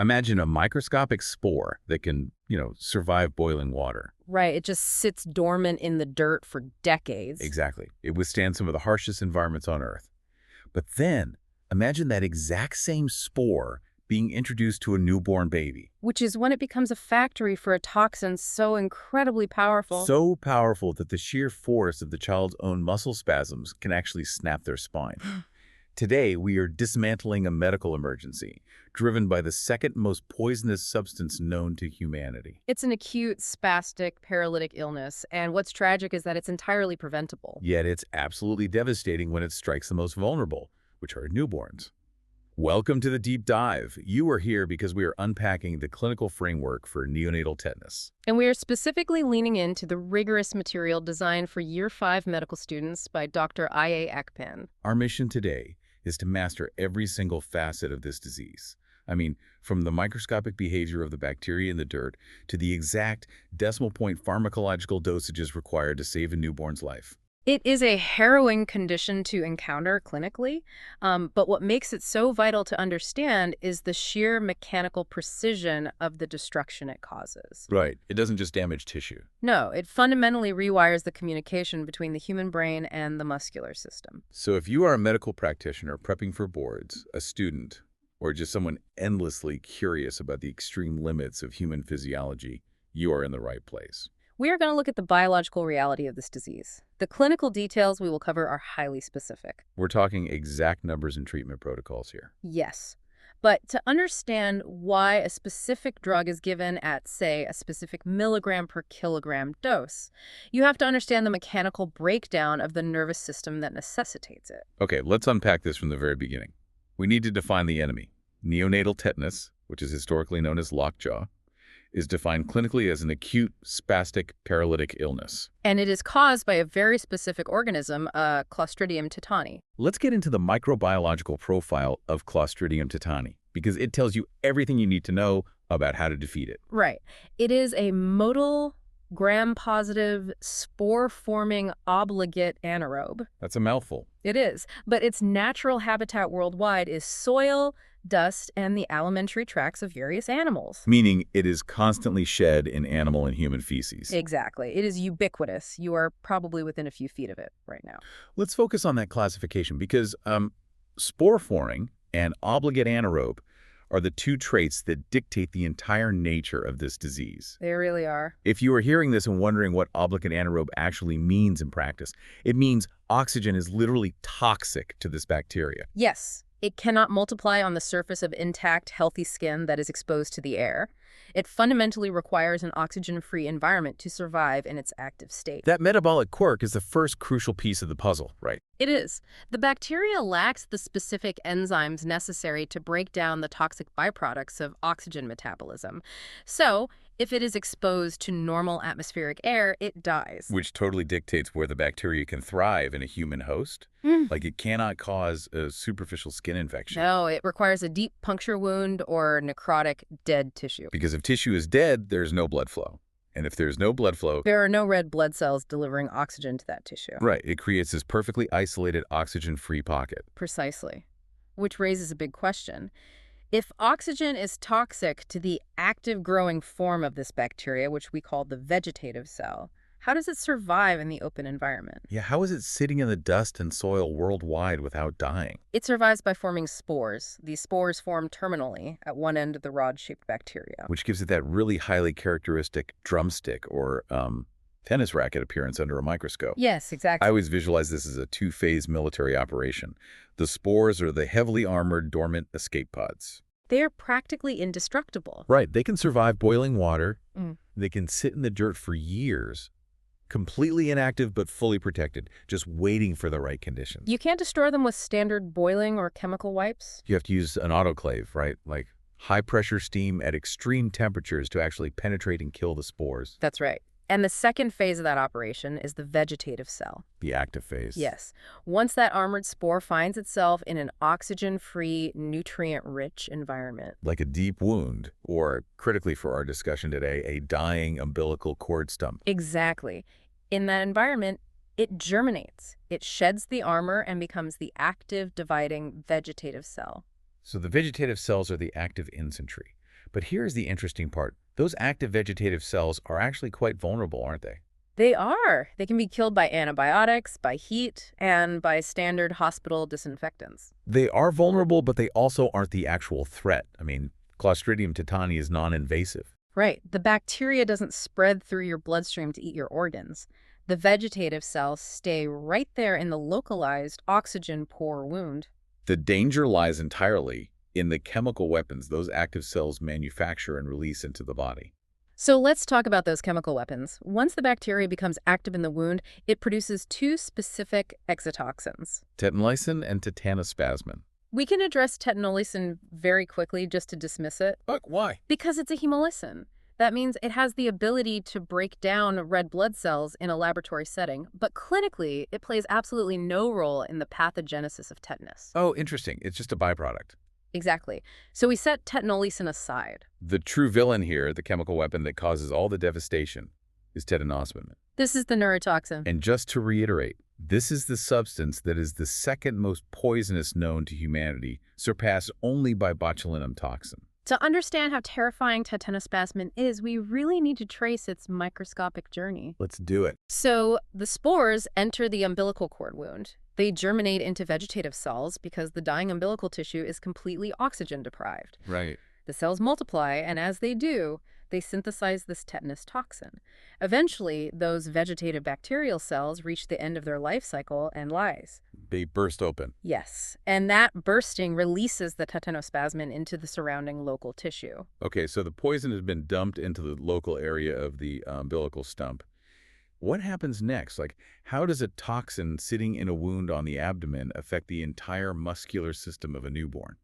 Imagine a microscopic spore that can, survive boiling water. Right, it just sits dormant in the dirt for decades. Exactly. It withstands some of the harshest environments on Earth. But then, imagine that exact same spore being introduced to a newborn baby. Which is when it becomes a factory for a toxin so incredibly powerful. So powerful that the sheer force of the child's own muscle spasms can actually snap their spine. Today, we are dismantling a medical emergency, driven by the second most poisonous substance known to humanity. It's an acute, spastic, paralytic illness, and what's tragic is that it's entirely preventable. Yet it's absolutely devastating when it strikes the most vulnerable, which are newborns. Welcome to the Deep Dive. You are here because we are unpacking the clinical framework for neonatal tetanus. And we are specifically leaning into the rigorous material designed for Year 5 medical students by Dr. I.A. Akpan. Our mission today is to master every single facet of this disease. I mean, from the microscopic behavior of the bacteria in the dirt to the exact decimal point pharmacological dosages required to save a newborn's life. It is a harrowing condition to encounter clinically, but what makes it so vital to understand is the sheer mechanical precision of the destruction it causes. Right. It doesn't just damage tissue. No, it fundamentally rewires the communication between the human brain and the muscular system. So if you are a medical practitioner prepping for boards, a student, or just someone endlessly curious about the extreme limits of human physiology, you are in the right place. We are going to look at the biological reality of this disease. The clinical details we will cover are highly specific. We're talking exact numbers and treatment protocols here. Yes. But to understand why a specific drug is given at, say, a specific milligram per kilogram dose, you have to understand the mechanical breakdown of the nervous system that necessitates it. Okay, let's unpack this from the very beginning. We need to define the enemy. Neonatal tetanus, which is historically known as lockjaw, is defined clinically as an acute spastic paralytic illness. And it is caused by a very specific organism, Clostridium tetani. Let's get into the microbiological profile of Clostridium tetani, because it tells you everything you need to know about how to defeat it. Right. It is a motile, gram-positive, spore-forming obligate anaerobe. That's a mouthful. It is. But its natural habitat worldwide is soil, dust, and the alimentary tracts of various animals. Meaning it is constantly shed in animal and human feces. Exactly. It is ubiquitous. You are probably within a few feet of it right now. Let's focus on that classification because spore forming and obligate anaerobe are the two traits that dictate the entire nature of this disease. They really are. If you are hearing this and wondering what obligate anaerobe actually means in practice, it means oxygen is literally toxic to this bacteria. Yes. It cannot multiply on the surface of intact, healthy skin that is exposed to the air. It fundamentally requires an oxygen-free environment to survive in its active state. That metabolic quirk is the first crucial piece of the puzzle, right? It is. The bacteria lacks the specific enzymes necessary to break down the toxic byproducts of oxygen metabolism. So, if it is exposed to normal atmospheric air, it dies. Which totally dictates where the bacteria can thrive in a human host. Like it cannot cause a superficial skin infection. No, it requires a deep puncture wound or necrotic dead tissue. Because if tissue is dead, there's no blood flow. And if there's no blood flow, there are no red blood cells delivering oxygen to that tissue. Right. It creates this perfectly isolated oxygen-free pocket. Precisely. Which raises a big question. If oxygen is toxic to the active growing form of this bacteria, which we call the vegetative cell, how does it survive in the open environment? Yeah, how is it sitting in the dust and soil worldwide without dying? It survives by forming spores. These spores form terminally at one end of the rod-shaped bacteria. Which gives it that really highly characteristic drumstick or tennis racket appearance under a microscope. Yes, exactly. I always visualize this as a two-phase military operation. The spores are the heavily armored dormant escape pods. They are practically indestructible. Right. They can survive boiling water. They can sit in the dirt for years. Completely inactive but fully protected, just waiting for the right conditions. You can't destroy them with standard boiling or chemical wipes. You have to use an autoclave, right? Like high-pressure steam at extreme temperatures to actually penetrate and kill the spores. That's right. And the second phase of that operation is the vegetative cell. The active phase. Yes. Once that armored spore finds itself in an oxygen-free, nutrient-rich environment. Like a deep wound, or critically for our discussion today, a dying umbilical cord stump. Exactly. In that environment, it germinates. It sheds the armor and becomes the active, dividing vegetative cell. So the vegetative cells are the active infantry. But here's the interesting part. Those active vegetative cells are actually quite vulnerable, aren't they? They are. They can be killed by antibiotics, by heat, and by standard hospital disinfectants. They are vulnerable, but they also aren't the actual threat. I mean, Clostridium tetani is non-invasive. Right. The bacteria doesn't spread through your bloodstream to eat your organs. The vegetative cells stay right there in the localized oxygen-poor wound. The danger lies entirely in the chemical weapons those active cells manufacture and release into the body. So let's talk about those chemical weapons. Once the bacteria becomes active in the wound, it produces two specific exotoxins. Tetanlysin and tetanospasmin. We can address tetanolysin very quickly just to dismiss it. But why? Because it's a hemolysin. That means it has the ability to break down red blood cells in a laboratory setting, but clinically, it plays absolutely no role in the pathogenesis of tetanus. Oh, interesting. It's just a byproduct. Exactly. So we set tetanolysin aside. The true villain here, the chemical weapon that causes all the devastation, is tetanospasmin. This is the neurotoxin. And just to reiterate, this is the substance that is the second most poisonous known to humanity, surpassed only by botulinum toxin. To understand how terrifying tetanospasmin is, we really need to trace its microscopic journey. Let's do it. So the spores enter the umbilical cord wound. They germinate into vegetative cells because the dying umbilical tissue is completely oxygen deprived. Right. The cells multiply, and as they do, they synthesize this tetanus toxin. Eventually, those vegetative bacterial cells reach the end of their life cycle and lyse. They burst open. Yes, and that bursting releases the tetanospasmin into the surrounding local tissue. Okay, so the poison has been dumped into the local area of the umbilical stump. What happens next? Like, how does a toxin sitting in a wound on the abdomen affect the entire muscular system of a newborn?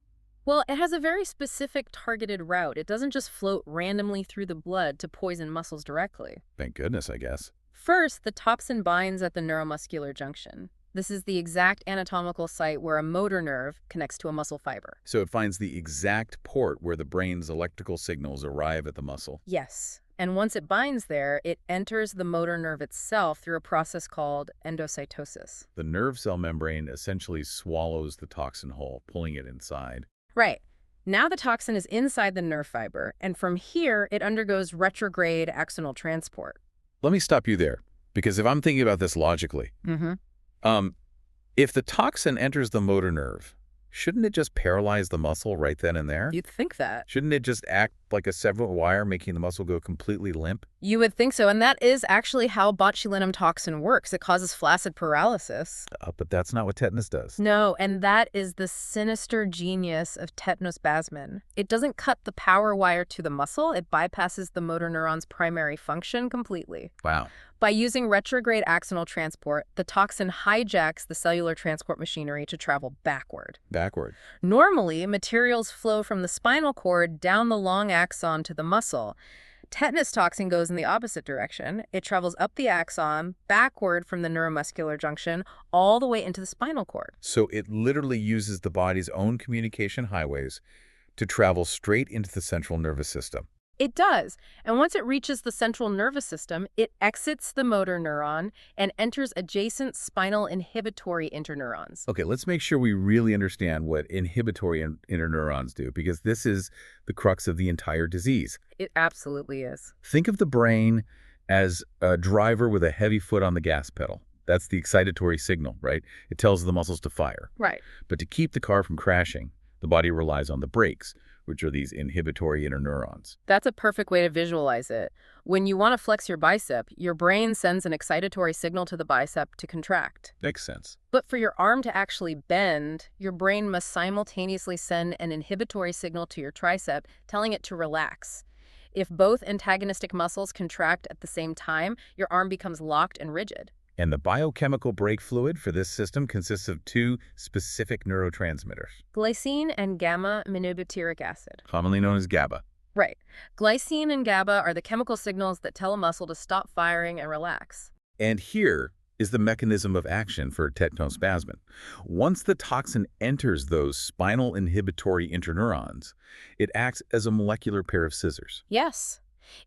Well, it has a very specific targeted route. It doesn't just float randomly through the blood to poison muscles directly. Thank goodness, I guess. First, the toxin binds at the neuromuscular junction. This is the exact anatomical site where a motor nerve connects to a muscle fiber. So it finds the exact port where the brain's electrical signals arrive at the muscle. Yes. And once it binds there, it enters the motor nerve itself through a process called endocytosis. The nerve cell membrane essentially swallows the toxin whole, pulling it inside. Right. Now the toxin is inside the nerve fiber, and from here, it undergoes retrograde axonal transport. Let me stop you there, because if I'm thinking about this logically, if the toxin enters the motor nerve, shouldn't it just paralyze the muscle right then and there? You'd think that. Shouldn't it just act like a severed wire, making the muscle go completely limp? You would think so, and that is actually how botulinum toxin works. It causes flaccid paralysis. But that's not what tetanus does. No, and that is the sinister genius of tetanospasmin. It doesn't cut the power wire to the muscle. It bypasses the motor neuron's primary function completely. Wow. By using retrograde axonal transport, the toxin hijacks the cellular transport machinery to travel backward. Backward. Normally, materials flow from the spinal cord down the long axon to the muscle. Tetanus toxin goes in the opposite direction. It travels up the axon, backward from the neuromuscular junction, all the way into the spinal cord. So it literally uses the body's own communication highways to travel straight into the central nervous system. It does. And once it reaches the central nervous system, it exits the motor neuron and enters adjacent spinal inhibitory interneurons. Okay, let's make sure we really understand what inhibitory interneurons do, because this is the crux of the entire disease. It absolutely is. Think of the brain as a driver with a heavy foot on the gas pedal. That's the excitatory signal, right? It tells the muscles to fire. Right. But to keep the car from crashing, the body relies on the brakes, which are these inhibitory interneurons. That's a perfect way to visualize it. When you want to flex your bicep, your brain sends an excitatory signal to the bicep to contract. Makes sense. But for your arm to actually bend, your brain must simultaneously send an inhibitory signal to your tricep, telling it to relax. If both antagonistic muscles contract at the same time, your arm becomes locked and rigid. And the biochemical brake fluid for this system consists of two specific neurotransmitters, Glycine and gamma-aminobutyric acid. commonly known as GABA. Right. Glycine and GABA are the chemical signals that tell a muscle to stop firing and relax. And here is the mechanism of action for tetanospasmin. Once the toxin enters those spinal inhibitory interneurons, it acts as a molecular pair of scissors. Yes.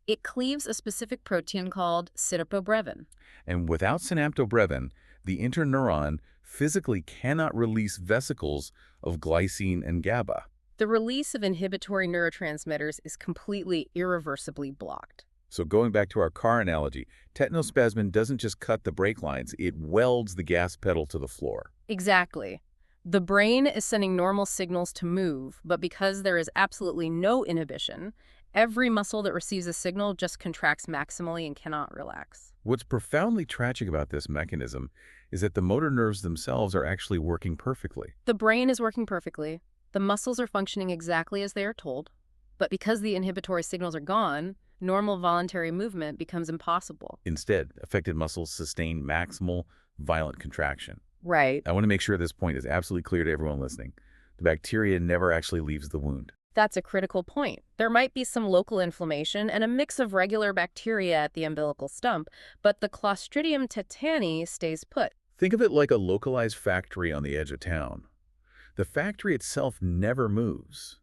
It cleaves a specific protein called cytopobrevin. And without synaptobrevin, the interneuron physically cannot release vesicles of glycine and GABA. The release of inhibitory neurotransmitters is completely irreversibly blocked. So going back to our car analogy, tetanospasmin doesn't just cut the brake lines, it welds the gas pedal to the floor. Exactly. The brain is sending normal signals to move, but because there is absolutely no inhibition, every muscle that receives a signal just contracts maximally and cannot relax. What's profoundly tragic about this mechanism is that the motor nerves themselves are actually working perfectly. The brain is working perfectly. The muscles are functioning exactly as they are told. But because the inhibitory signals are gone, normal voluntary movement becomes impossible. Instead, affected muscles sustain maximal, violent contraction. Right. I want to make sure this point is absolutely clear to everyone listening. The bacteria never actually leaves the wound. That's a critical point. There might be some local inflammation and a mix of regular bacteria at the umbilical stump, but the Clostridium tetani stays put. Think of it like a localized factory on the edge of town. The factory itself never moves,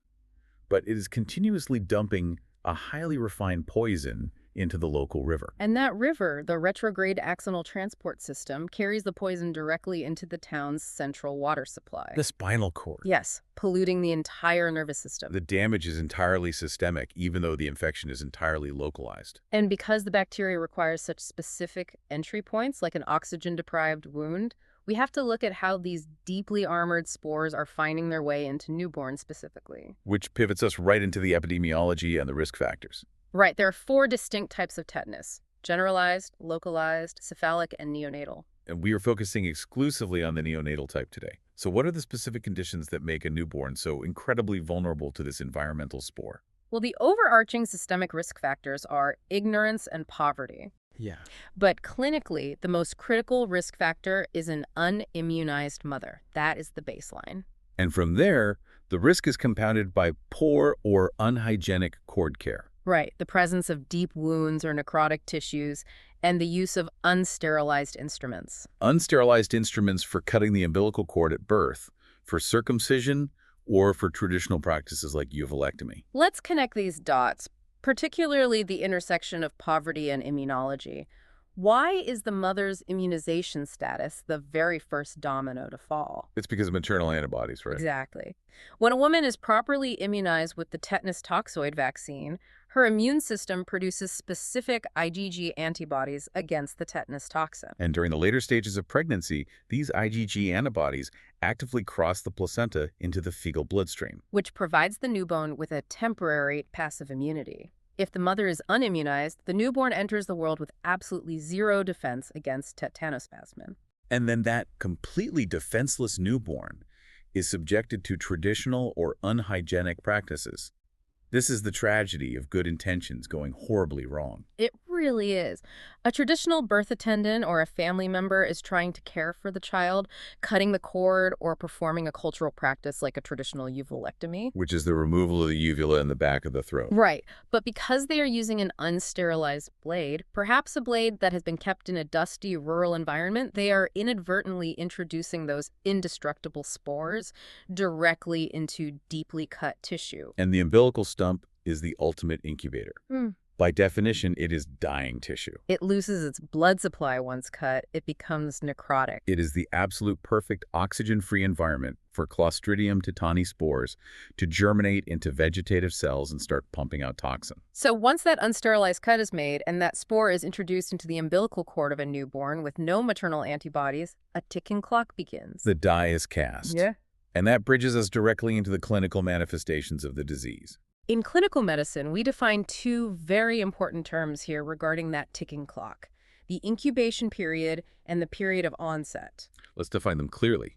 but it is continuously dumping a highly refined poison into the local river. And that river, the retrograde axonal transport system, carries the poison directly into the town's central water supply. The spinal cord. Yes, polluting the entire nervous system. The damage is entirely systemic, even though the infection is entirely localized. And because the bacteria requires such specific entry points, like an oxygen-deprived wound, we have to look at how these deeply armored spores are finding their way into newborns specifically. Which pivots us right into the epidemiology and the risk factors. Right, there are 4 distinct types of tetanus: generalized, localized, cephalic, and neonatal. And we are focusing exclusively on the neonatal type today. So what are the specific conditions that make a newborn so incredibly vulnerable to this environmental spore? Well, the overarching systemic risk factors are ignorance and poverty. Yeah. But clinically, the most critical risk factor is an unimmunized mother. That is the baseline. And from there, the risk is compounded by poor or unhygienic cord care. Right, the presence of deep wounds or necrotic tissues, and the use of unsterilized instruments. Unsterilized instruments for cutting the umbilical cord at birth, for circumcision, or for traditional practices like uvulectomy. Let's connect these dots, particularly the intersection of poverty and immunology. Why is the mother's immunization status the very first domino to fall? It's because of maternal antibodies, right? Exactly. When a woman is properly immunized with the tetanus toxoid vaccine, her immune system produces specific IgG antibodies against the tetanus toxin. And during the later stages of pregnancy, these IgG antibodies actively cross the placenta into the fetal bloodstream. Which provides the newborn with a temporary passive immunity. If the mother is unimmunized, the newborn enters the world with absolutely zero defense against tetanospasmin. And then that completely defenseless newborn is subjected to traditional or unhygienic practices. This is the tragedy of good intentions going horribly wrong. It really is. A traditional birth attendant or a family member is trying to care for the child, cutting the cord or performing a cultural practice like a traditional uvulectomy. Which is the removal of the uvula in the back of the throat. Right. But because they are using an unsterilized blade, perhaps a blade that has been kept in a dusty rural environment, they are inadvertently introducing those indestructible spores directly into deeply cut tissue. And the umbilical stump is the ultimate incubator. Hmm. By definition, it is dying tissue. It loses its blood supply once cut. It becomes necrotic. It is the absolute perfect oxygen-free environment for Clostridium tetani spores to germinate into vegetative cells and start pumping out toxin. So once that unsterilized cut is made and that spore is introduced into the umbilical cord of a newborn with no maternal antibodies, a ticking clock begins. The die is cast. Yeah. And that bridges us directly into the clinical manifestations of the disease. In clinical medicine, we define 2 very important terms here regarding that ticking clock: the incubation period and the period of onset. Let's define them clearly.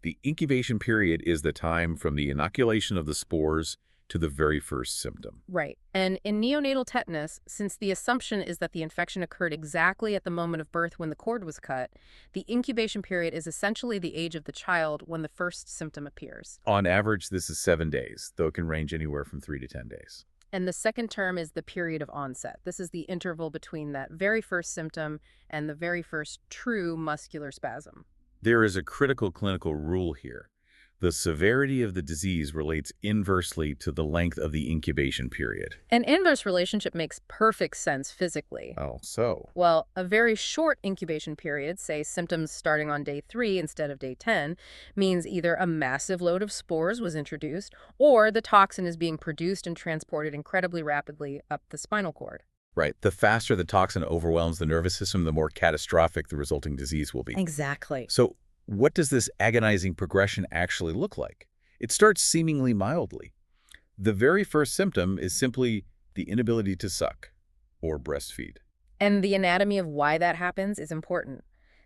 The incubation period is the time from the inoculation of the spores to the very first symptom. Right. And in neonatal tetanus, since the assumption is that the infection occurred exactly at the moment of birth when the cord was cut, the incubation period is essentially the age of the child when the first symptom appears. On average, this is 7 days, though it can range anywhere from 3 to 10 days. And the second term is the period of onset. This is the interval between that very first symptom and the very first true muscular spasm. There is a critical clinical rule here. The severity of the disease relates inversely to the length of the incubation period. An inverse relationship makes perfect sense physically. Oh, so? Well, a very short incubation period, say symptoms starting on day 3 instead of day 10, means either a massive load of spores was introduced or the toxin is being produced and transported incredibly rapidly up the spinal cord. Right. The faster the toxin overwhelms the nervous system, the more catastrophic the resulting disease will be. Exactly. So, what does this agonizing progression actually look like? It starts seemingly mildly. The very first symptom is simply the inability to suck or breastfeed. And the anatomy of why that happens is important.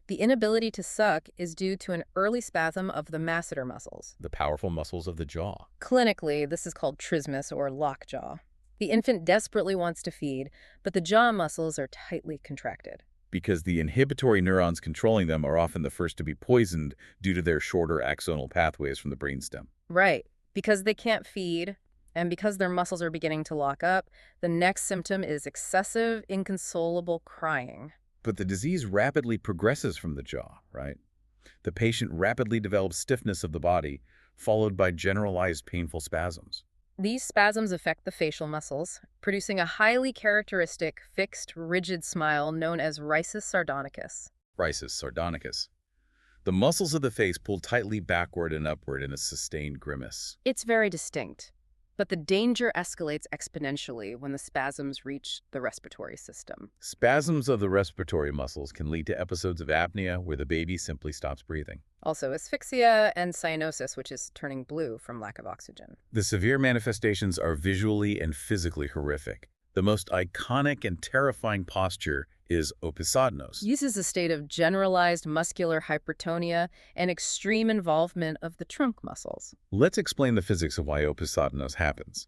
The inability to suck is due to an early spasm of the masseter muscles. The powerful muscles of the jaw. Clinically, this is called trismus or lockjaw. The infant desperately wants to feed, but the jaw muscles are tightly contracted. Because the inhibitory neurons controlling them are often the first to be poisoned due to their shorter axonal pathways from the brainstem. Right. Because they can't feed, and because their muscles are beginning to lock up, the next symptom is excessive, inconsolable crying. But the disease rapidly progresses from the jaw, right? The patient rapidly develops stiffness of the body, followed by generalized painful spasms. These spasms affect the facial muscles, producing a highly characteristic, fixed, rigid smile known as rhizus sardonicus. Rhizus sardonicus. The muscles of the face pull tightly backward and upward in a sustained grimace. It's very distinct, but the danger escalates exponentially when the spasms reach the respiratory system. Spasms of the respiratory muscles can lead to episodes of apnea where the baby simply stops breathing. Also asphyxia and cyanosis, which is turning blue from lack of oxygen. The severe manifestations are visually and physically horrific. The most iconic and terrifying posture is opisodnos. This is a state of generalized muscular hypertonia and extreme involvement of the trunk muscles. Let's explain the physics of why opisodnos happens.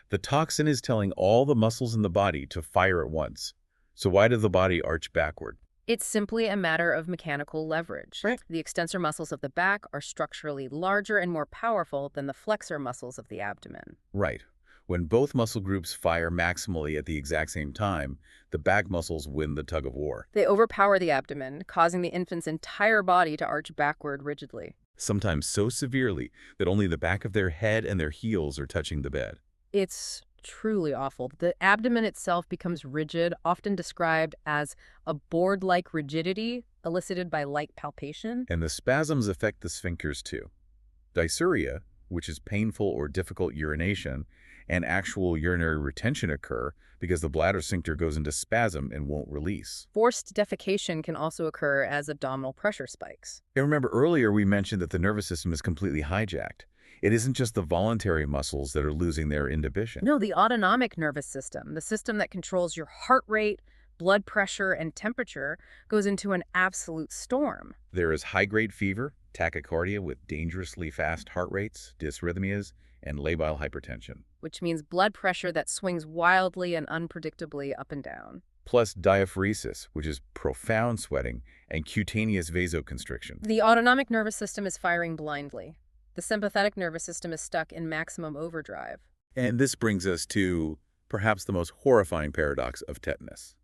The toxin is telling all the muscles in the body to fire at once. So why does the body arch backward? It's simply a matter of mechanical leverage. Right. The extensor muscles of the back are structurally larger and more powerful than the flexor muscles of the abdomen. Right. When both muscle groups fire maximally at the exact same time, the back muscles win the tug of war. They overpower the abdomen, causing the infant's entire body to arch backward rigidly. Sometimes so severely that only the back of their head and their heels are touching the bed. It's truly awful. The abdomen itself becomes rigid, often described as a board-like rigidity elicited by light palpation. And the spasms affect the sphincters too. Dysuria, which is painful or difficult urination, and actual urinary retention occur because the bladder sphincter goes into spasm and won't release. Forced defecation can also occur as abdominal pressure spikes. And remember earlier we mentioned that the nervous system is completely hijacked. It isn't just the voluntary muscles that are losing their inhibition. No, the autonomic nervous system, the system that controls your heart rate, blood pressure, and temperature, goes into an absolute storm. There is high-grade fever, tachycardia with dangerously fast heart rates, dysrhythmias, and labile hypertension. Which means blood pressure that swings wildly and unpredictably up and down. Plus diaphoresis, which is profound sweating, and cutaneous vasoconstriction. The autonomic nervous system is firing blindly. The sympathetic nervous system is stuck in maximum overdrive. And this brings us to perhaps the most horrifying paradox of tetanus.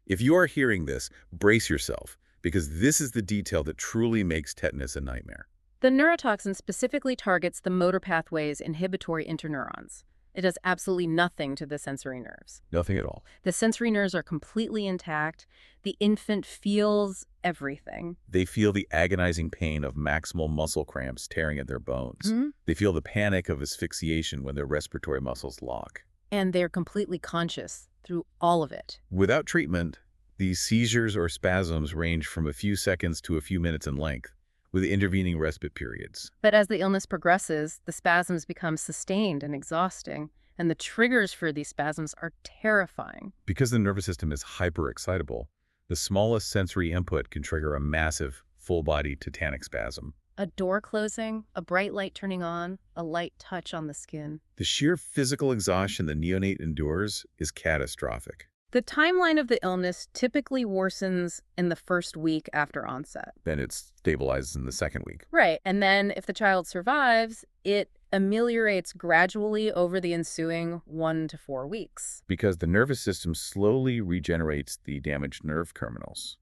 If you are hearing this, brace yourself, because this is the detail that truly makes tetanus a nightmare. The neurotoxin specifically targets the motor pathway's inhibitory interneurons. It does absolutely nothing to the sensory nerves. Nothing at all. The sensory nerves are completely intact. The infant feels everything. They feel the agonizing pain of maximal muscle cramps tearing at their bones. They feel the panic of asphyxiation when their respiratory muscles lock. And they're completely conscious through all of it. Without treatment, these seizures or spasms range from a few seconds to a few minutes in length, with intervening respite periods. But as the illness progresses, the spasms become sustained and exhausting, and the triggers for these spasms are terrifying. Because the nervous system is hyperexcitable, the smallest sensory input can trigger a massive, full-body tetanic spasm. A door closing, a bright light turning on, a light touch on the skin. The sheer physical exhaustion the neonate endures is catastrophic. The timeline of the illness typically worsens in the first week after onset. Then it stabilizes in the second week. Right, and then if the child survives, it ameliorates gradually over the ensuing 1 to 4 weeks. Because the nervous system slowly regenerates the damaged nerve terminals.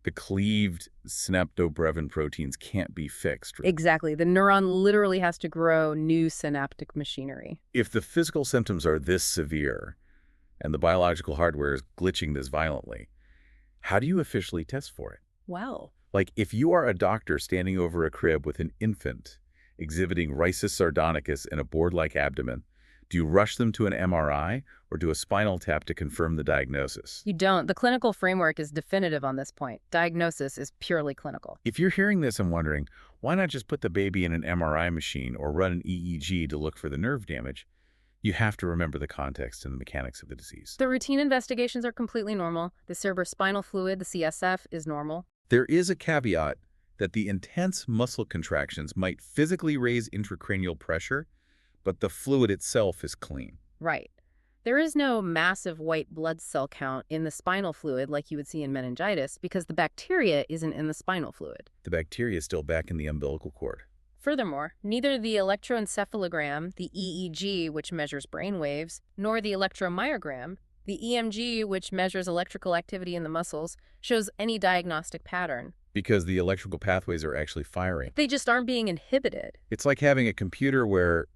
The cleaved synaptobrevin proteins can't be fixed. Exactly. The neuron literally has to grow new synaptic machinery. If the physical symptoms are this severe and the biological hardware is glitching this violently, how do you officially test for it? Well, Like, if you are a doctor standing over a crib with an infant exhibiting rhesus sardonicus and a board-like abdomen, do you rush them to an MRI or do a spinal tap to confirm the diagnosis? you don't. The clinical framework is definitive on this point. Diagnosis is purely clinical. If you're hearing this and wondering, why not just put the baby in an MRI machine or run an EEG to look for the nerve damage, you have to remember the context and the mechanics of the disease. The routine investigations are completely normal. The cerebrospinal fluid, the CSF, is normal. There is a caveat that the intense muscle contractions might physically raise intracranial pressure, but the fluid itself is clean. Right. There is no massive white blood cell count in the spinal fluid like you would see in meningitis because the bacteria isn't in the spinal fluid. The bacteria is still back in the umbilical cord. Furthermore, neither the electroencephalogram, the EEG, which measures brain waves, nor the electromyogram, the EMG, which measures electrical activity in the muscles, shows any diagnostic pattern. Because the electrical pathways are actually firing. They just aren't being inhibited. It's like having a computer where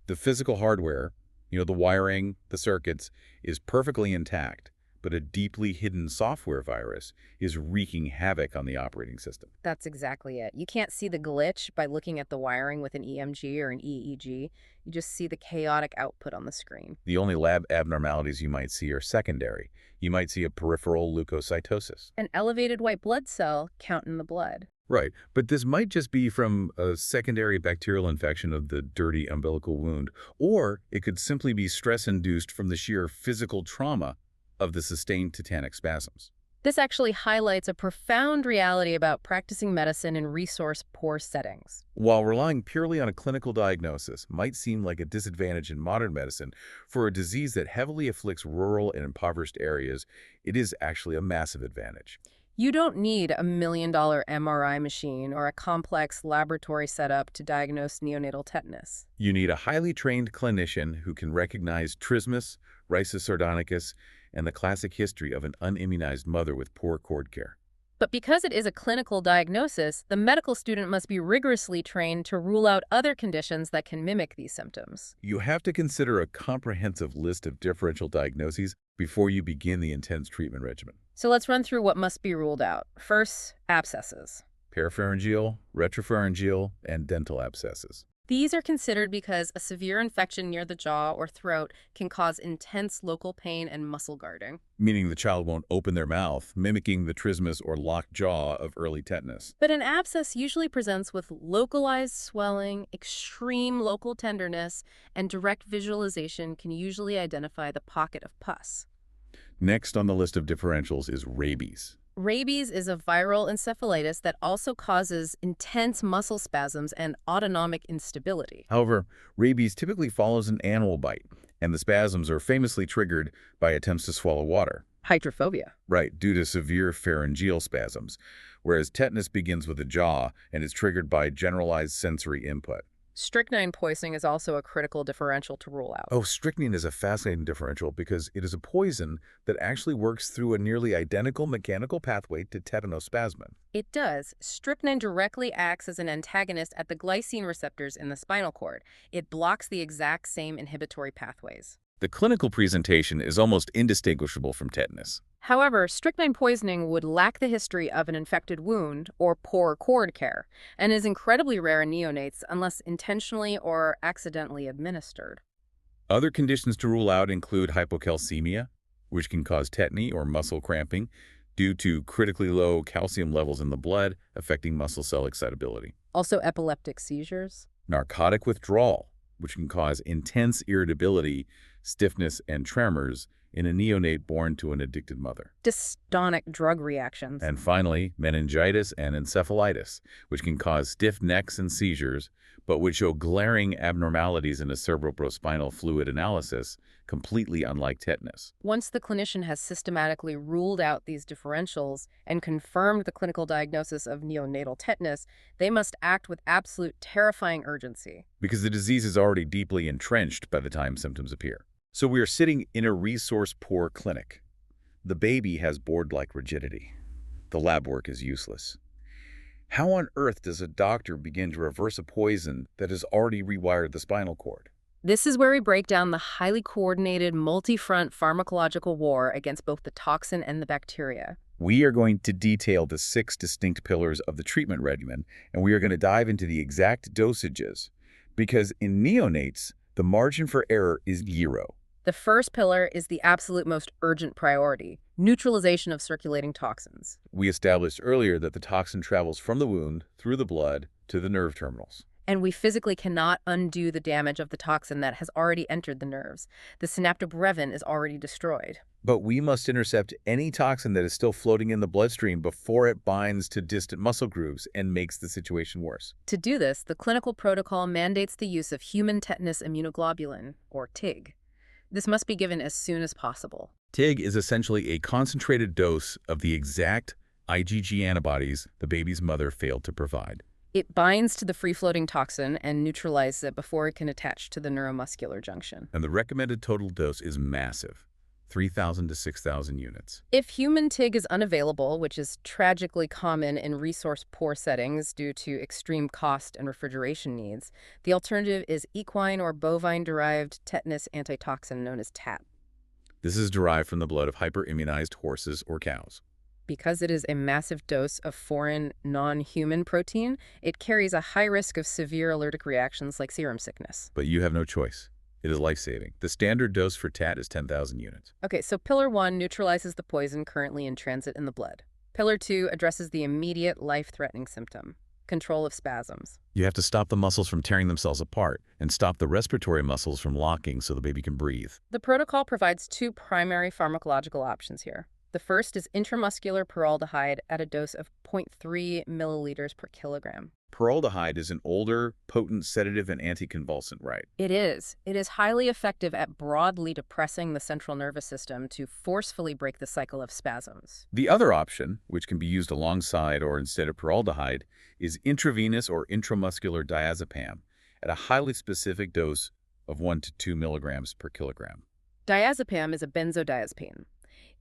the physical hardware, the wiring, the circuits, is perfectly intact, but a deeply hidden software virus is wreaking havoc on the operating system. That's exactly it. You can't see the glitch by looking at the wiring with an EMG or an EEG. You just see the chaotic output on the screen. The only lab abnormalities you might see are secondary. You might see a peripheral leukocytosis. An elevated white blood cell count in the blood. Right, but this might just be from a secondary bacterial infection of the dirty umbilical wound, or it could simply be stress-induced from the sheer physical trauma of the sustained tetanic spasms. This actually highlights a profound reality about practicing medicine in resource-poor settings. While relying purely on a clinical diagnosis might seem like a disadvantage in modern medicine, for a disease that heavily afflicts rural and impoverished areas, it is actually a massive advantage. You don't need a $1 million MRI machine or a complex laboratory setup to diagnose neonatal tetanus. You need a highly trained clinician who can recognize trismus, rhesus sardonicus, and the classic history of an unimmunized mother with poor cord care. But because it is a clinical diagnosis, the medical student must be rigorously trained to rule out other conditions that can mimic these symptoms. You have to consider a comprehensive list of differential diagnoses before you begin the intense treatment regimen. So let's run through what must be ruled out. First, abscesses. Parapharyngeal, retropharyngeal, and dental abscesses. These are considered because a severe infection near the jaw or throat can cause intense local pain and muscle guarding. Meaning the child won't open their mouth, mimicking the trismus or locked jaw of early tetanus. But an abscess usually presents with localized swelling, extreme local tenderness, and direct visualization can usually identify the pocket of pus. Next on the list of differentials is rabies. Rabies is a viral encephalitis that also causes intense muscle spasms and autonomic instability. However, rabies typically follows an animal bite, and the spasms are famously triggered by attempts to swallow water. Hydrophobia. Right, due to severe pharyngeal spasms, whereas tetanus begins with the jaw and is triggered by generalized sensory input. Strychnine poisoning is also a critical differential to rule out. Oh, strychnine is a fascinating differential because it is a poison that actually works through a nearly identical mechanical pathway to tetanospasmin. It does. Strychnine directly acts as an antagonist at the glycine receptors in the spinal cord. It blocks the exact same inhibitory pathways. The clinical presentation is almost indistinguishable from tetanus. However, strychnine poisoning would lack the history of an infected wound or poor cord care, and is incredibly rare in neonates unless intentionally or accidentally administered. Other conditions to rule out include hypocalcemia, which can cause tetany or muscle cramping due to critically low calcium levels in the blood affecting muscle cell excitability. Also epileptic seizures. Narcotic withdrawal, which can cause intense irritability, stiffness, and tremors in a neonate born to an addicted mother. Dystonic drug reactions. And finally, meningitis and encephalitis, which can cause stiff necks and seizures, but which show glaring abnormalities in a cerebrospinal fluid analysis, completely unlike tetanus. Once the clinician has systematically ruled out these differentials and confirmed the clinical diagnosis of neonatal tetanus, they must act with absolute terrifying urgency. Because the disease is already deeply entrenched by the time symptoms appear. So we are sitting in a resource-poor clinic. The baby has board-like rigidity. The lab work is useless. How on earth does a doctor begin to reverse a poison that has already rewired the spinal cord? This is where we break down the highly coordinated, multi-front pharmacological war against both the toxin and the bacteria. We are going to detail the 6 distinct pillars of the treatment regimen, and we are going to dive into the exact dosages. Because in neonates, the margin for error is 0. The first pillar is the absolute most urgent priority, neutralization of circulating toxins. We established earlier that the toxin travels from the wound, through the blood, to the nerve terminals. And we physically cannot undo the damage of the toxin that has already entered the nerves. The synaptobrevin is already destroyed. But we must intercept any toxin that is still floating in the bloodstream before it binds to distant muscle grooves and makes the situation worse. To do this, the clinical protocol mandates the use of human tetanus immunoglobulin, or TIG. This must be given as soon as possible. TIG is essentially a concentrated dose of the exact IgG antibodies the baby's mother failed to provide. It binds to the free-floating toxin and neutralizes it before it can attach to the neuromuscular junction. And the recommended total dose is massive, 3,000 to 6,000 units. If human TIG is unavailable, which is tragically common in resource-poor settings due to extreme cost and refrigeration needs, the alternative is equine or bovine-derived tetanus antitoxin known as TAT. This is derived from the blood of hyperimmunized horses or cows. Because it is a massive dose of foreign, non-human protein, it carries a high risk of severe allergic reactions like serum sickness. But you have no choice. It is life-saving. The standard dose for TAT is 10,000 units. Okay, so Pillar 1 neutralizes the poison currently in transit in the blood. Pillar 2 addresses the immediate life-threatening symptom, control of spasms. You have to stop the muscles from tearing themselves apart and stop the respiratory muscles from locking so the baby can breathe. The protocol provides 2 primary pharmacological options here. The first is intramuscular paraldehyde at a dose of 0.3 milliliters per kilogram. Paraldehyde is an older, potent sedative and anticonvulsant, right? It is. It is highly effective at broadly depressing the central nervous system to forcefully break the cycle of spasms. The other option, which can be used alongside or instead of paraldehyde, is intravenous or intramuscular diazepam at a highly specific dose of 1 to 2 milligrams per kilogram. Diazepam is a benzodiazepine.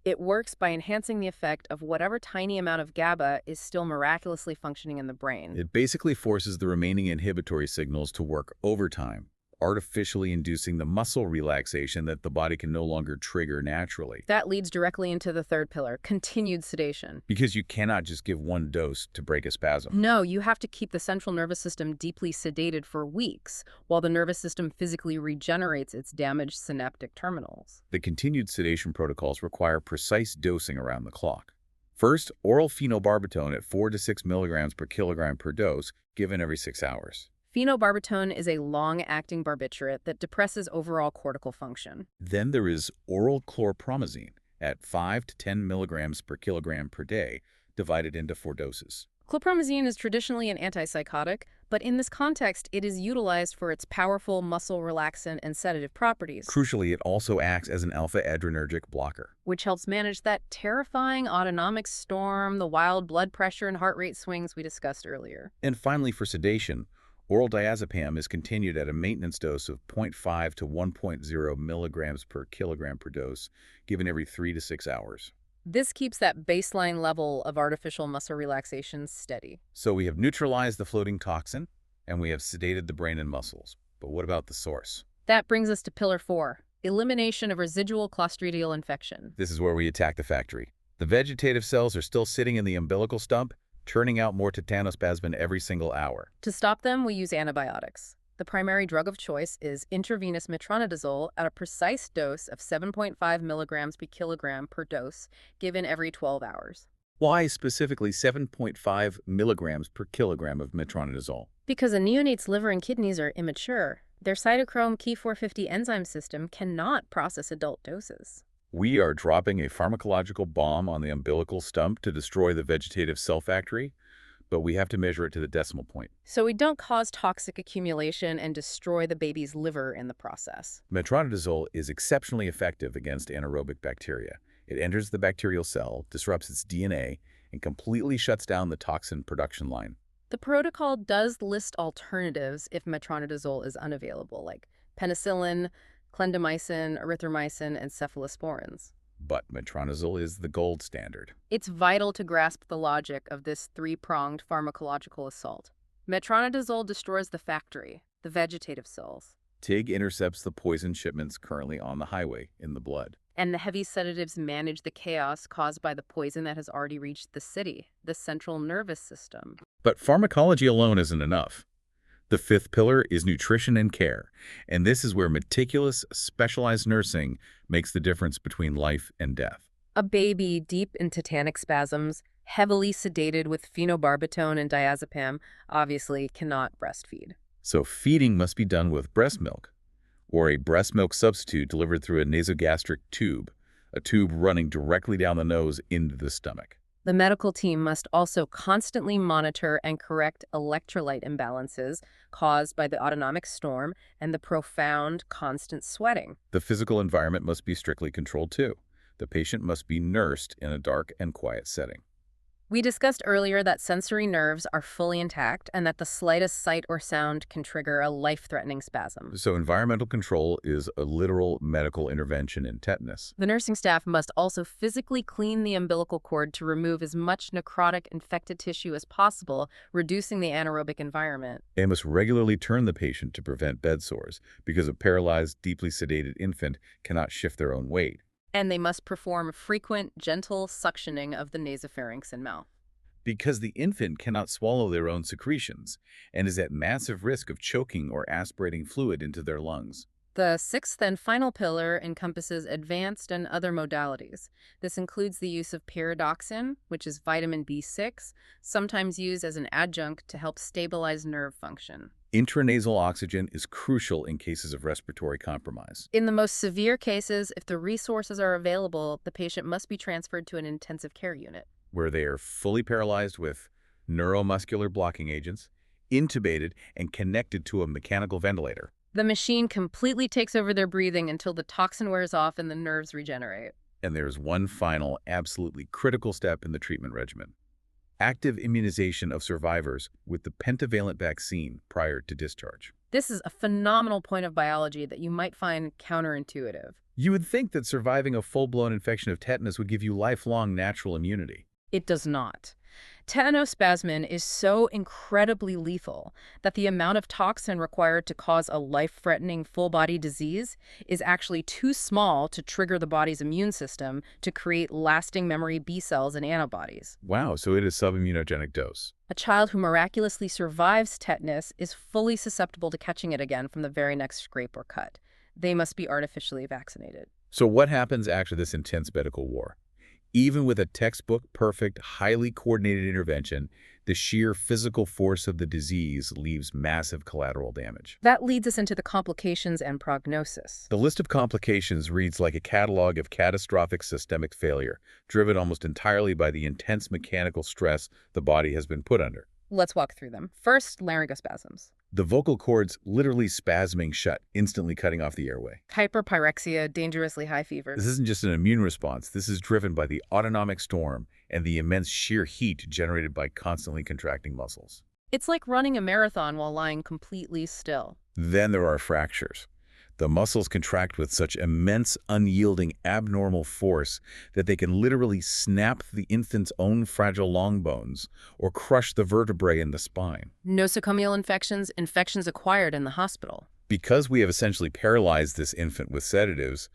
It works by enhancing the effect of whatever tiny amount of GABA is still miraculously functioning in the brain. It basically forces the remaining inhibitory signals to work overtime, artificially inducing the muscle relaxation that the body can no longer trigger naturally. That leads directly into the third pillar, continued sedation. Because you cannot just give one dose to break a spasm. No, you have to keep the central nervous system deeply sedated for weeks, while the nervous system physically regenerates its damaged synaptic terminals. The continued sedation protocols require precise dosing around the clock. First, oral phenobarbital at 4 to 6 milligrams per kilogram per dose, given every 6 hours. Phenobarbital is a long-acting barbiturate that depresses overall cortical function. Then there is oral chlorpromazine at 5 to 10 milligrams per kilogram per day, divided into 4 doses. Chlorpromazine is traditionally an antipsychotic, but in this context, it is utilized for its powerful muscle relaxant and sedative properties. Crucially, it also acts as an alpha-adrenergic blocker, which helps manage that terrifying autonomic storm, the wild blood pressure and heart rate swings we discussed earlier. And finally, for sedation, oral diazepam is continued at a maintenance dose of 0.5 to 1.0 milligrams per kilogram per dose, given every 3 to 6 hours. This keeps that baseline level of artificial muscle relaxation steady. So we have neutralized the floating toxin, and we have sedated the brain and muscles. But what about the source? That brings us to Pillar 4, elimination of residual clostridial infection. This is where we attack the factory. The vegetative cells are still sitting in the umbilical stump, turning out more tetanospasmin every single hour. To stop them, we use antibiotics. The primary drug of choice is intravenous metronidazole at a precise dose of 7.5 milligrams per kilogram per dose, given every 12 hours. Why specifically 7.5 milligrams per kilogram of metronidazole? Because a neonate's liver and kidneys are immature. Their cytochrome P450 enzyme system cannot process adult doses. We are dropping a pharmacological bomb on the umbilical stump to destroy the vegetative cell factory, but we have to measure it to the decimal point. So we don't cause toxic accumulation and destroy the baby's liver in the process. Metronidazole is exceptionally effective against anaerobic bacteria. It enters the bacterial cell, disrupts its DNA, and completely shuts down the toxin production line. The protocol does list alternatives if metronidazole is unavailable, like penicillin, clindamycin, erythromycin, and cephalosporins. But metronidazole is the gold standard. It's vital to grasp the logic of this three-pronged pharmacological assault. Metronidazole destroys the factory, the vegetative cells, TIG intercepts the poison shipments currently on the highway in the blood. and the heavy sedatives manage the chaos caused by the poison that has already reached the city, the central nervous system. But pharmacology alone isn't enough. The fifth pillar is nutrition and care, and this is where meticulous, specialized nursing makes the difference between life and death. A baby deep in tetanic spasms, heavily sedated with phenobarbital and diazepam, obviously cannot breastfeed. So feeding must be done with breast milk, or a breast milk substitute delivered through a nasogastric tube, a tube running directly down the nose into the stomach. The medical team must also constantly monitor and correct electrolyte imbalances caused by the autonomic storm and the profound, constant sweating. The physical environment must be strictly controlled too. The patient must be nursed in a dark and quiet setting. We discussed earlier that sensory nerves are fully intact and that the slightest sight or sound can trigger a life-threatening spasm. So environmental control is a literal medical intervention in tetanus. The nursing staff must also physically clean the umbilical cord to remove as much necrotic infected tissue as possible, reducing the anaerobic environment. They must regularly turn the patient to prevent bed sores because a paralyzed, deeply sedated infant cannot shift their own weight. And they must perform frequent, gentle suctioning of the nasopharynx and mouth. Because the infant cannot swallow their own secretions and is at massive risk of choking or aspirating fluid into their lungs. The sixth and final pillar encompasses advanced and other modalities. This includes the use of pyridoxine, which is vitamin B6, sometimes used as an adjunct to help stabilize nerve function. Intranasal oxygen is crucial in cases of respiratory compromise. In the most severe cases, if the resources are available, the patient must be transferred to an intensive care unit, Where they are fully paralyzed with neuromuscular blocking agents, intubated, and connected to a mechanical ventilator. The machine completely takes over their breathing until the toxin wears off and the nerves regenerate. And there's one final, absolutely critical step in the treatment regimen: active immunization of survivors with the pentavalent vaccine prior to discharge. This is a phenomenal point of biology that you might find counterintuitive. You would think that surviving a full-blown infection of tetanus would give you lifelong natural immunity. It does not. Tetanospasmin is so incredibly lethal that the amount of toxin required to cause a life-threatening full-body disease is actually too small to trigger the body's immune system to create lasting memory B cells and antibodies. Wow, so it is subimmunogenic dose. A child who miraculously survives tetanus is fully susceptible to catching it again from the very next scrape or cut. They must be artificially vaccinated. So what happens after this intense medical war? Even with a textbook-perfect, highly coordinated intervention, the sheer physical force of the disease leaves massive collateral damage. That leads us into the complications and prognosis. The list of complications reads like a catalog of catastrophic systemic failure, driven almost entirely by the intense mechanical stress the body has been put under. Let's walk through them. First, laryngospasms. The vocal cords literally spasming shut, instantly cutting off the airway. Hyperpyrexia, dangerously high fever. This isn't just an immune response. This is driven by the autonomic storm and the immense sheer heat generated by constantly contracting muscles. It's like running a marathon while lying completely still. Then there are fractures. The muscles contract with such immense, unyielding, abnormal force that they can literally snap the infant's own fragile long bones or crush the vertebrae in the spine. Nosocomial infections, infections acquired in the hospital. Because we have essentially paralyzed this infant with sedatives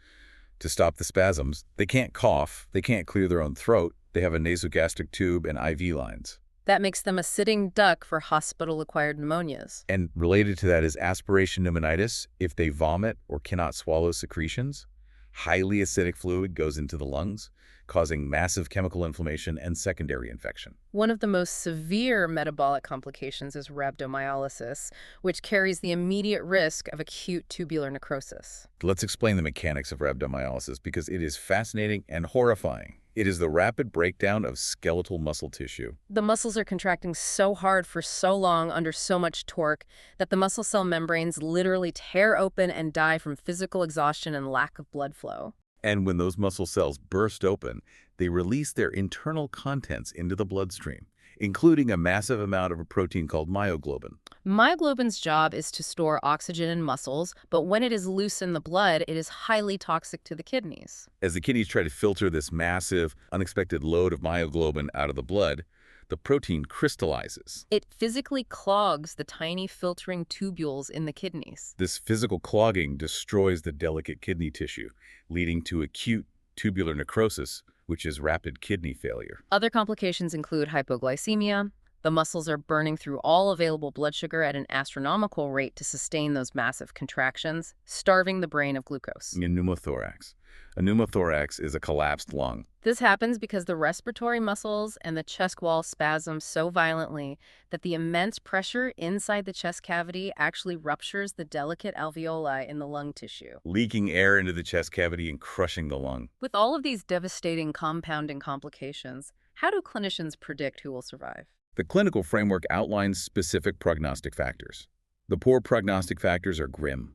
to stop the spasms, they can't cough, they can't clear their own throat, they have a nasogastric tube and IV lines. That makes them a sitting duck for hospital-acquired pneumonias. And related to that is aspiration pneumonitis. If they vomit or cannot swallow secretions, highly acidic fluid goes into the lungs, causing massive chemical inflammation and secondary infection. One of the most severe metabolic complications is rhabdomyolysis, which carries the immediate risk of acute tubular necrosis. Let's explain the mechanics of rhabdomyolysis because it is fascinating and horrifying. It is the rapid breakdown of skeletal muscle tissue. The muscles are contracting so hard for so long under so much torque that the muscle cell membranes literally tear open and die from physical exhaustion and lack of blood flow. And when those muscle cells burst open, they release their internal contents into the bloodstream, including a massive amount of a protein called myoglobin. Myoglobin's job is to store oxygen in muscles, but when it is loose in the blood, it is highly toxic to the kidneys. As the kidneys try to filter this massive, unexpected load of myoglobin out of the blood, the protein crystallizes. It physically clogs the tiny filtering tubules in the kidneys. This physical clogging destroys the delicate kidney tissue, leading to acute tubular necrosis, which is rapid kidney failure. Other complications include hypoglycemia. The muscles are burning through all available blood sugar at an astronomical rate to sustain those massive contractions, starving the brain of glucose. A pneumothorax. A pneumothorax is a collapsed lung. This happens because the respiratory muscles and the chest wall spasm so violently that the immense pressure inside the chest cavity actually ruptures the delicate alveoli in the lung tissue. Leaking air into the chest cavity and crushing the lung. With all of these devastating compounding complications, how do clinicians predict who will survive? The clinical framework outlines specific prognostic factors. The poor prognostic factors are grim: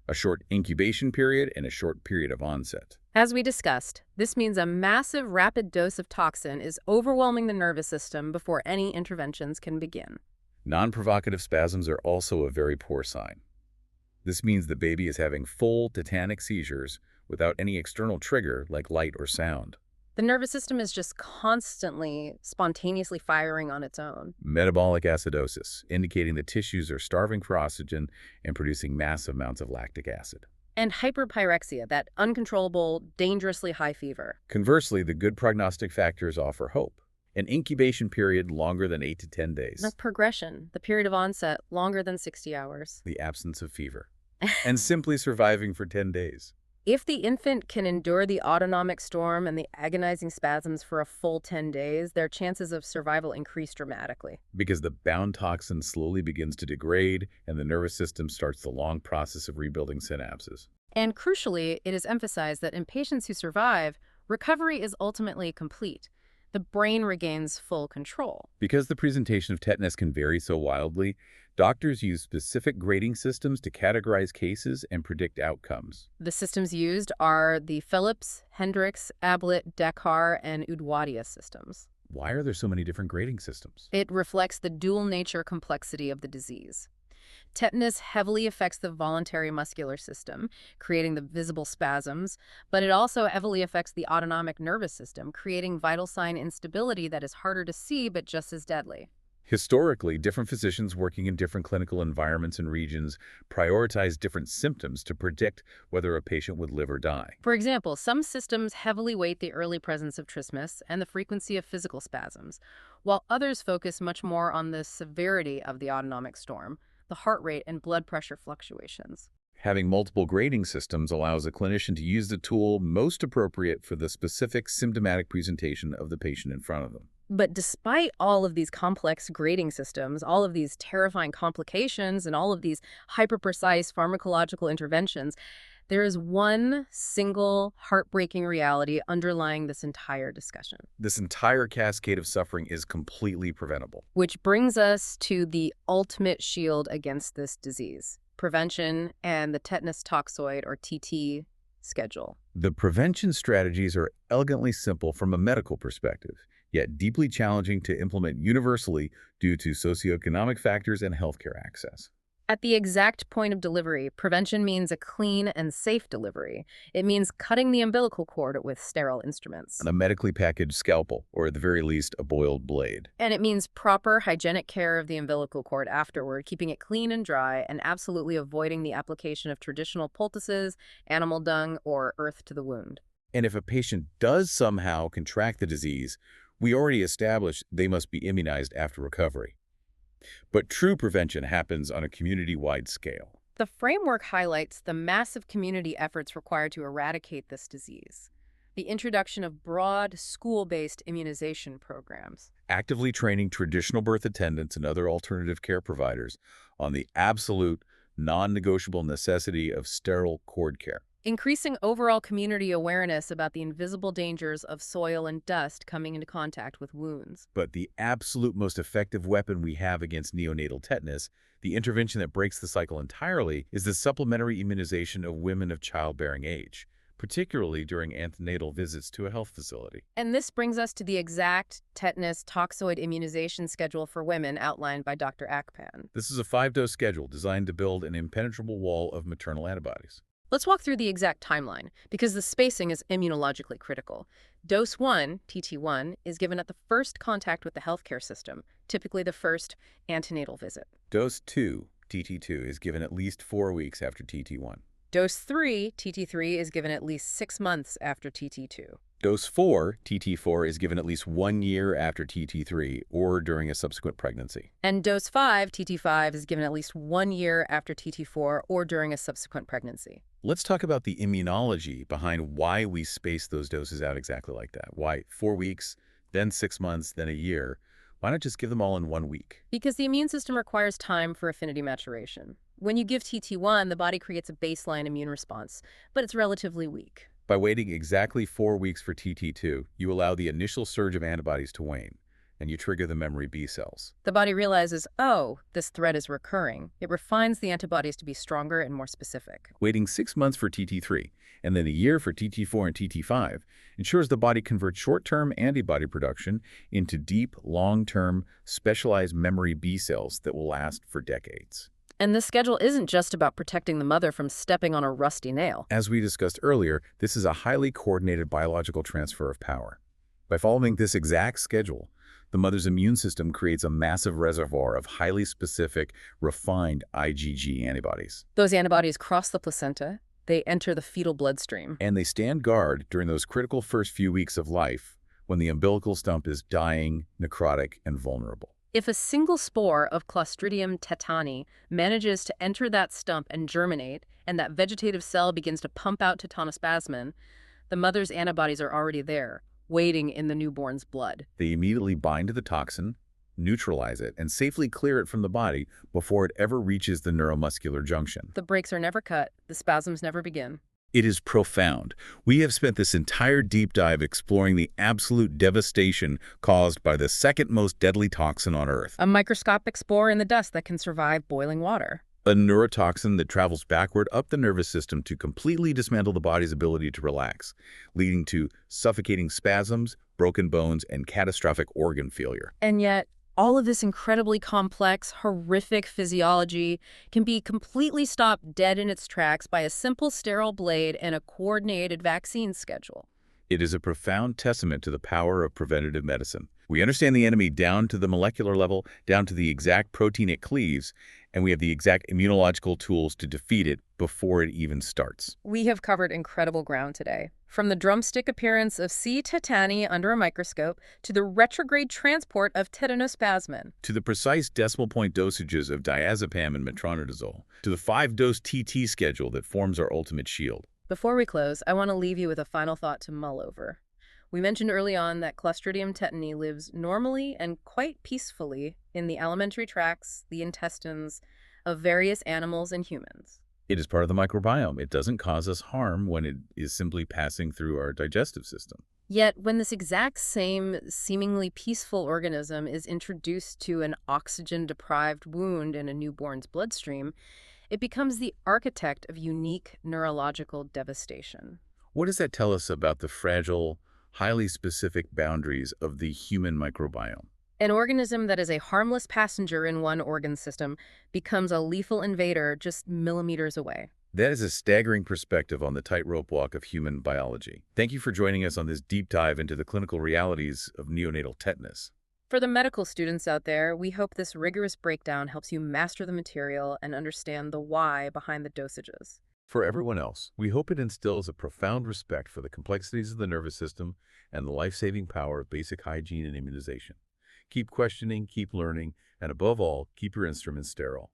a short incubation period and a short period of onset. As we discussed, this means a massive rapid dose of toxin is overwhelming the nervous system before any interventions can begin. Non-provocative spasms are also a very poor sign. This means the baby is having full tetanic seizures without any external trigger like light or sound. The nervous system is just constantly, spontaneously firing on its own. Metabolic acidosis, indicating the tissues are starving for oxygen and producing massive amounts of lactic acid. And hyperpyrexia, that uncontrollable, dangerously high fever. Conversely, the good prognostic factors offer hope. An incubation period longer than 8 to 10 days. The progression, the period of onset, longer than 60 hours. The absence of fever. And simply surviving for 10 days. If the infant can endure the autonomic storm and the agonizing spasms for a full 10 days, their chances of survival increase dramatically. Because the bound toxin slowly begins to degrade and the nervous system starts the long process of rebuilding synapses. And crucially, it is emphasized that in patients who survive, recovery is ultimately complete. The brain regains full control. Because the presentation of tetanus can vary so wildly, doctors use specific grading systems to categorize cases and predict outcomes. The systems used are the Phillips, Hendricks, Ablett, Dekar, and Udwadia systems. Why are there so many different grading systems? It reflects the dual nature complexity of the disease. Tetanus heavily affects the voluntary muscular system, creating the visible spasms, but it also heavily affects the autonomic nervous system, creating vital sign instability that is harder to see but just as deadly. Historically, different physicians working in different clinical environments and regions prioritize different symptoms to predict whether a patient would live or die. For example, some systems heavily weight the early presence of trismus and the frequency of physical spasms, while others focus much more on the severity of the autonomic storm, the heart rate, and blood pressure fluctuations. Having multiple grading systems allows a clinician to use the tool most appropriate for the specific symptomatic presentation of the patient in front of them. But despite all of these complex grading systems, all of these terrifying complications, and all of these hyper-precise pharmacological interventions, there is one single heartbreaking reality underlying this entire discussion. This entire cascade of suffering is completely preventable. Which brings us to the ultimate shield against this disease: prevention and the tetanus toxoid, or TT, schedule. The prevention strategies are elegantly simple from a medical perspective, yet deeply challenging to implement universally due to socioeconomic factors and healthcare access. At the exact point of delivery, prevention means a clean and safe delivery. It means cutting the umbilical cord with sterile instruments. And a medically packaged scalpel, or at the very least, a boiled blade. And it means proper hygienic care of the umbilical cord afterward, keeping it clean and dry, and absolutely avoiding the application of traditional poultices, animal dung, or earth to the wound. And if a patient does somehow contract the disease, we already established they must be immunized after recovery. But true prevention happens on a community-wide scale. The framework highlights the massive community efforts required to eradicate this disease. The introduction of broad, school-based immunization programs. Actively training traditional birth attendants and other alternative care providers on the absolute, non-negotiable necessity of sterile cord care. Increasing overall community awareness about the invisible dangers of soil and dust coming into contact with wounds. But the absolute most effective weapon we have against neonatal tetanus, the intervention that breaks the cycle entirely, is the supplementary immunization of women of childbearing age, particularly during antenatal visits to a health facility. And this brings us to the exact tetanus toxoid immunization schedule for women outlined by Dr. Akpan. This is a 5-dose schedule designed to build an impenetrable wall of maternal antibodies. Let's walk through the exact timeline, because the spacing is immunologically critical. Dose 1, TT1, is given at the first contact with the healthcare system, typically the first antenatal visit. Dose 2, TT2, is given at least 4 weeks after TT1. Dose 3, TT3, is given at least 6 months after TT2. Dose 4, TT4, is given at least 1 year after TT3 or during a subsequent pregnancy. And dose 5, TT5, is given at least 1 year after TT4 or during a subsequent pregnancy. Let's talk about the immunology behind why we space those doses out exactly like that. Why 4 weeks, then 6 months, then a year? Why not just give them all in 1 week? Because the immune system requires time for affinity maturation. When you give TT1, the body creates a baseline immune response, but it's relatively weak. By waiting exactly 4 weeks for TT2, you allow the initial surge of antibodies to wane, and you trigger the memory B cells. The body realizes, oh, this threat is recurring. It refines the antibodies to be stronger and more specific. Waiting 6 months for TT3, and then a year for TT4 and TT5, ensures the body converts short-term antibody production into deep, long-term, specialized memory B cells that will last for decades. And this schedule isn't just about protecting the mother from stepping on a rusty nail. As we discussed earlier, this is a highly coordinated biological transfer of power. By following this exact schedule, the mother's immune system creates a massive reservoir of highly specific, refined IgG antibodies. Those antibodies cross the placenta, they enter the fetal bloodstream. And they stand guard during those critical first few weeks of life when the umbilical stump is dying, necrotic, and vulnerable. If a single spore of Clostridium tetani manages to enter that stump and germinate, and that vegetative cell begins to pump out tetaноspasmin, the mother's antibodies are already there, waiting in the newborn's blood. They immediately bind to the toxin, neutralize it, and safely clear it from the body before it ever reaches the neuromuscular junction. The brakes are never cut, the spasms never begin. It is profound. We have spent this entire deep dive exploring the absolute devastation caused by the second most deadly toxin on Earth. A microscopic spore in the dust that can survive boiling water. A neurotoxin that travels backward up the nervous system to completely dismantle the body's ability to relax, leading to suffocating spasms, broken bones, and catastrophic organ failure. And yet, all of this incredibly complex, horrific physiology can be completely stopped dead in its tracks by a simple sterile blade and a coordinated vaccine schedule. It is a profound testament to the power of preventative medicine. We understand the enemy down to the molecular level, down to the exact protein it cleaves, and we have the exact immunological tools to defeat it before it even starts. We have covered incredible ground today. From the drumstick appearance of C. tetani under a microscope to the retrograde transport of tetaноspasmin. To the precise decimal point dosages of diazepam and metronidazole. To the 5-dose TT schedule that forms our ultimate shield. Before we close, I want to leave you with a final thought to mull over. We mentioned early on that Clostridium tetani lives normally and quite peacefully in the alimentary tracts, the intestines, of various animals and humans. It is part of the microbiome. It doesn't cause us harm when it is simply passing through our digestive system. Yet, when this exact same seemingly peaceful organism is introduced to an oxygen-deprived wound in a newborn's bloodstream, it becomes the architect of unique neurological devastation. What does that tell us about the fragile, highly specific boundaries of the human microbiome? An organism that is a harmless passenger in one organ system becomes a lethal invader just millimeters away. That is a staggering perspective on the tightrope walk of human biology. Thank you for joining us on this deep dive into the clinical realities of neonatal tetanus. For the medical students out there, we hope this rigorous breakdown helps you master the material and understand the why behind the dosages. For everyone else, we hope it instills a profound respect for the complexities of the nervous system and the life-saving power of basic hygiene and immunization. Keep questioning, keep learning, and above all, keep your instruments sterile.